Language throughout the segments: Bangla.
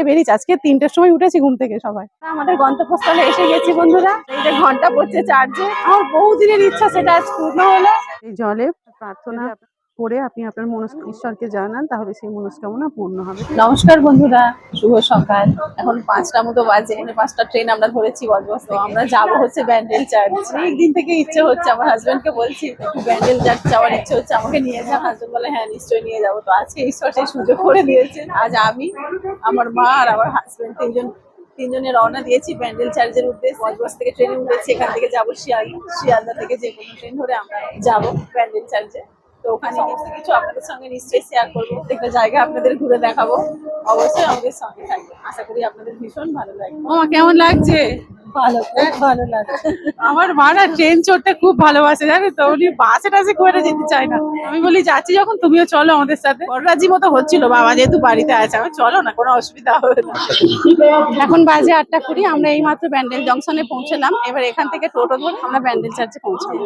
বেরিয়েছি আজকে 3টের সময় উঠেছি ঘুম থেকে সবাই। আমাদের গন্তব্যস্থলে এসে গেছি বন্ধুরা। এই যে ঘন্টা পড়ছে চার্জে, আমার বহুদিনের ইচ্ছা সেটা আজ পূর্ণ হলো। এই জলে প্রার্থনা করে আপনি আপনার ঈশ্বরকে জানান, তাহলে সেই মনস্কামনা পূর্ণ হবে। নমস্কার বন্ধুরা, শুভ সকাল। এখন 5টা মতো বাজে, 5টা ট্রেন আমরা ধরেছি বজবজ থেকে। আমরা যাবো হচ্ছে ব্যান্ডেল চার্চ। অনেক দিন থেকে ইচ্ছে হচ্ছে, আমার হাজবেন্ডকে বলছি ব্যান্ডেল চার্চ যাওয়ার ইচ্ছে হচ্ছে, আমাকে নিয়ে যাও। হাজবেন্ড বলে হ্যাঁ নিশ্চয়ই নিয়ে যাবো। তো আজকে ঈশ্বর সেই সুযোগ করে দিয়েছেন। আজ আমি, আমার মা আর আমার হাজবেন্ড তিনজনে রওনা দিয়েছি ব্যান্ডেল চার্চের উদ্দেশ্যে। বজবজ থেকে ট্রেনে উঠেছি, এখান থেকে যাবো শিয়ালদা থেকে যে কোনো ট্রেন ধরে আমরা যাবো ব্যান্ডেল চার্চে। তো ওখানে কিছু আপনাদের সঙ্গে নিশ্চয়ই শেয়ার করবো, একটা জায়গা আপনাদের ঘুরে দেখাবো। অবশ্যই আমাদের সঙ্গে থাকবে, আশা করি আপনাদের ভীষণ ভালো লাগবে। আমার কেমন লাগছে? ভালো, খুব ভালো লাগছে। আমার মা না ট্রেন চড়তে খুব ভালোবাসে, জানো তো। উনি বাসে টাসে করে যেতে চায় না। আমি বলি যাচ্ছি যখন তুমিও চলো আমাদের সাথে। বড়রাজি মতো হচ্ছিল, বাবা যেহেতু বাড়িতে আছে। আমি চলো না, কোনো অসুবিধা হবে না। এখন বাজে 8টা 20, আমরা এই মাত্র ব্যান্ডেল জংশনে পৌঁছলাম। এবার এখান থেকে টোটো ধরে আমরা ব্যান্ডেল চার্চে পৌঁছাবো।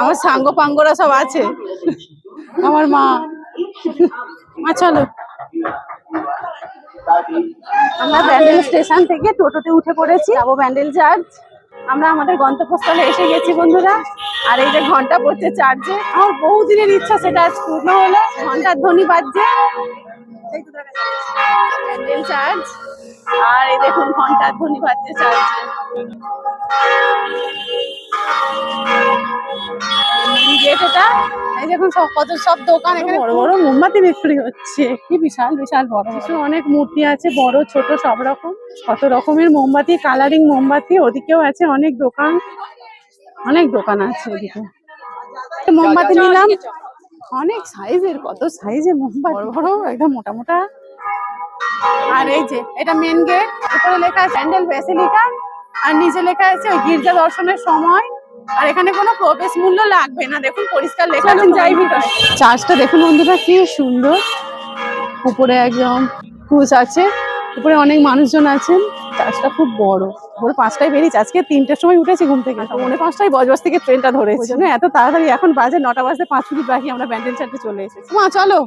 আমার সাঙ্গ পাঙ্গরা সব আছে, আমার মা চলো। আমরা ব্যান্ডেল স্টেশন থেকে টোটোতে উঠে পড়েছি, যাবো ব্যান্ডেল চার্চ। আমরা আমাদের গন্তব্যস্থলে এসে গেছি বন্ধুরা। আর এই যে ঘন্টা পড়ছে চার্জে, আমার বহুদিনের ইচ্ছা সেটা আজ পূর্ণ হলো। ঘন্টার ধ্বনি বাজছে, ব্যান্ডেল চার্চ। আর এই দেখুন ঘন্টার ধ্বনি বাজছে চার্চে। এই দেখুন সব দোকান, এখানে বড় বড় মোমবাতি বিক্রি হচ্ছে। কি বিশাল বিশাল বড় অনেক মূর্তি আছে, বড় ছোট সব রকম, কত রকমের মোমবাতি, কালারিং মোমবাতি। ওদিকেও আছে অনেক দোকান, আছে ওদিকে। মোমবাতি নিলাম, অনেক সাইজের, কত সাইজের মোমবাতি, বড় বড় একদম মোটা মোটা। আর এই যে এটা মেন গেট, উপরে লেখা আছে ব্যান্ডেল ব্যাসিলিকা, আর নিচে লেখা আছে ওই গির্জা দর্শনের সময়। আর এখানে কোনো প্রবেশ মূল্য লাগবে না, দেখুন পরিষ্কার লেখা আছে। যাই ভিতরে। চার্চটা দেখুন বন্ধুরা কি সুন্দর, উপরে একদম ক্রুশ আছে, উপরে অনেক মানুষজন আছেন। চার্চটা খুব বড়। ভোর 5টায় বেরিয়েছি আজকে, 3টের সময় উঠেছি ঘুম থেকে। 5:45 বজবজ থেকে ট্রেনটা ধরেছি, এত তাড়াতাড়ি। এখন বাজে 9টা বাজতে 5 মিনিট বাকি, আমরা ব্যান্ডেল চার্চে চলে এসেছি। মা চলো।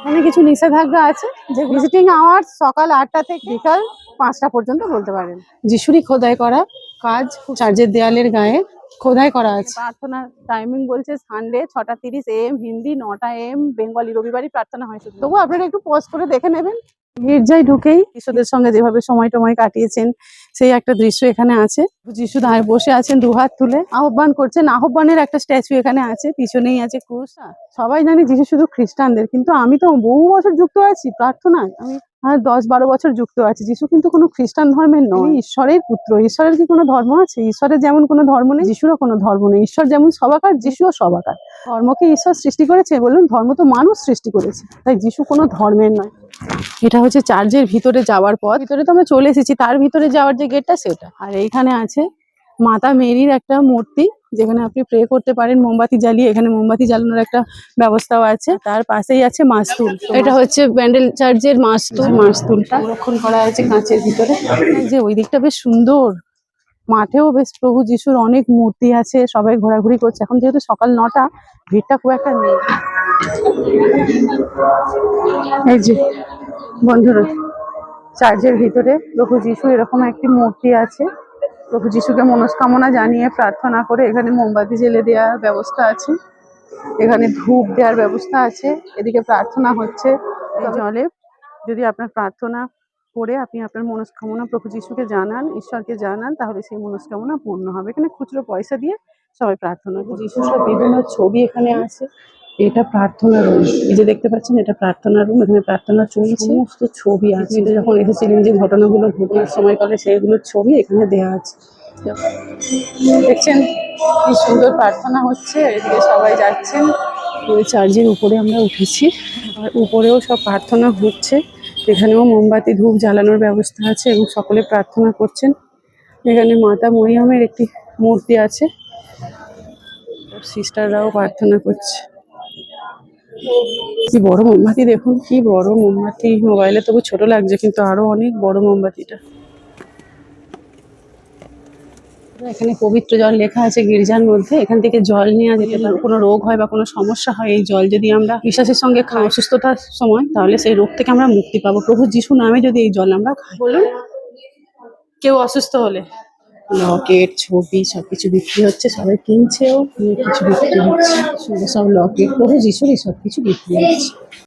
এখানে কিছু নিষেধাজ্ঞা আছে, যে ভিজিটিং আওয়ার্স সকাল 8টা থেকে বিকাল 5টা পর্যন্ত বলতে পারেন। যিশুরই খোদাই করা কাজ চার্চের দেয়ালের গায়ে খোদাই করা আছে। প্রার্থনার টাইমিং বলছে সানডে 6:30 AM হিন্দি, 9টা AM বেঙ্গলি। রবিবারই প্রার্থনা হয় শুধু। তবু আপনারা একটু পজ করে দেখে নেবেন। গির্জায় ঢুকেই যিশুদের সঙ্গে যেভাবে সময় কাটিয়েছেন সেই একটা দৃশ্য এখানে আছে। যিশু দাঁড়িয়ে বসে আছেন, দুহাত তুলে আহ্বান করছেন। আহ্বানের একটা স্ট্যাচু এখানে আছে, পিছনেই আছে ক্রুশ। সবাই জানি যিশু শুধু খ্রিস্টানদের, কিন্তু আমি তো বহু বছর যুক্ত আছি প্রার্থনায়। আমি 10-12 বছর যুক্ত আছি। যিশু কিন্তু কোনো খ্রিস্টান ধর্মের নয়, ঈশ্বরের পুত্র। ঈশ্বরের কি কোনো ধর্ম আছে? ঈশ্বরের যেমন কোনো ধর্ম নেই, যিশুরও কোনো ধর্ম নেই। ঈশ্বর যেমন সবাকার, যিশুও সবাকার। ধর্মকে ঈশ্বর সৃষ্টি করেছে বলুন, ধর্ম তো মানুষ সৃষ্টি করেছে, তাই যিশু কোনো ধর্মের নয়। এটা হচ্ছে চার্চের ভিতরে যাওয়ার পথ। ভিতরে তো আমরা চলে এসেছি, তার ভিতরে যাওয়ার যে গেটটা সেটা। আর এইখানে আছে মাতা মেরির একটা মূর্তি, যেখানে আপনি প্রে করতে পারেন মোমবাতি জ্বালিয়ে। এখানে মোমবাতি জ্বালানোর একটা ব্যবস্থাও আছে। তার পাশেই আছে মাস্তুল। এটা হচ্ছে ব্যান্ডেল চার্চের মাস্তুল। মাস্তুলটা সংরক্ষণ করা আছে কাঁচের ভিতরে। যে ওই দিকটা বেশ সুন্দর, মাঠেও বেশ প্রভু যিশুর অনেক মূর্তি আছে। সবাই ঘোরাঘুরি করছে। এখন যেহেতু সকাল 9টা, ভিড়টা খুব একটা নেই। এই যে বন্ধুরা, চার্চের ভিতরে প্রভু যিশু এরকম একটি মূর্তি আছে। প্রভু যিশুকে মনস্কামনা জানিয়ে প্রার্থনা করে এখানে মোমবাতি জ্বেলে দেওয়ার ব্যবস্থা আছে, এখানে ধূপ দেওয়ার ব্যবস্থা আছে, এদিকে প্রার্থনা হচ্ছে। এই জলে যদি আপনার প্রার্থনা করে আপনি আপনার মনস্কামনা প্রভু যিশুকে জানান, ঈশ্বরকে জানান, তাহলে সেই মনস্কামনা পূর্ণ হবে। এখানে খুচরো পয়সা দিয়ে সবাই প্রার্থনা করে। যিশুর সব বিভিন্ন ছবি এখানে আছে। এটা প্রার্থনা রুম, এই যে দেখতে পাচ্ছেন, এটা প্রার্থনা রুম। এখানে প্রার্থনা চলছে, সমস্ত ছবি আছে। যখন এসেছিলেন যে ঘটনাগুলো ঘটনার সময়কালে সেইগুলোর ছবি এখানে দেওয়া আছে। দেখছেন কি সুন্দর প্রার্থনা হচ্ছে, এদিকে সবাই যাচ্ছেন। ওই চার্চের উপরে আমরা উঠেছি, আর উপরেও সব প্রার্থনা হচ্ছে। এখানেও মোমবাতি ধূপ জ্বালানোর ব্যবস্থা আছে এবং সকলে প্রার্থনা করছেন। এখানে মাতা মরিয়মের একটি মূর্তি আছে, সিস্টাররাও প্রার্থনা করছে। কি বড় মোমবাতি দেখুন, কি বড় মোমবাতি। মোবাইলে তবু ছোট লাগছে, কিন্তু আরো অনেক বড় মোমবাতিটা। এখানে পবিত্র জল লেখা আছে গির্জার মধ্যে, এখান থেকে জল নেওয়া যেতে পারে। কোনো রোগ হয় বা কোনো সমস্যা হয়, এই জল যদি আমরা বিশ্বাসের সঙ্গে খাই অসুস্থতার সময়, তাহলে সেই রোগ থেকে আমরা মুক্তি পাবো। প্রভু যিশু নামে যদি এই জল আমরা খাই। বলুন, কেউ অসুস্থ হলে লকেট, ছবি সবকিছু বিক্রি হচ্ছে, সবাই কিনছেও, অনেক কিছু বিক্রি হচ্ছে। সুন্দর সব লকেট, প্রভু যিশুরই সবকিছু বিক্রি হচ্ছে।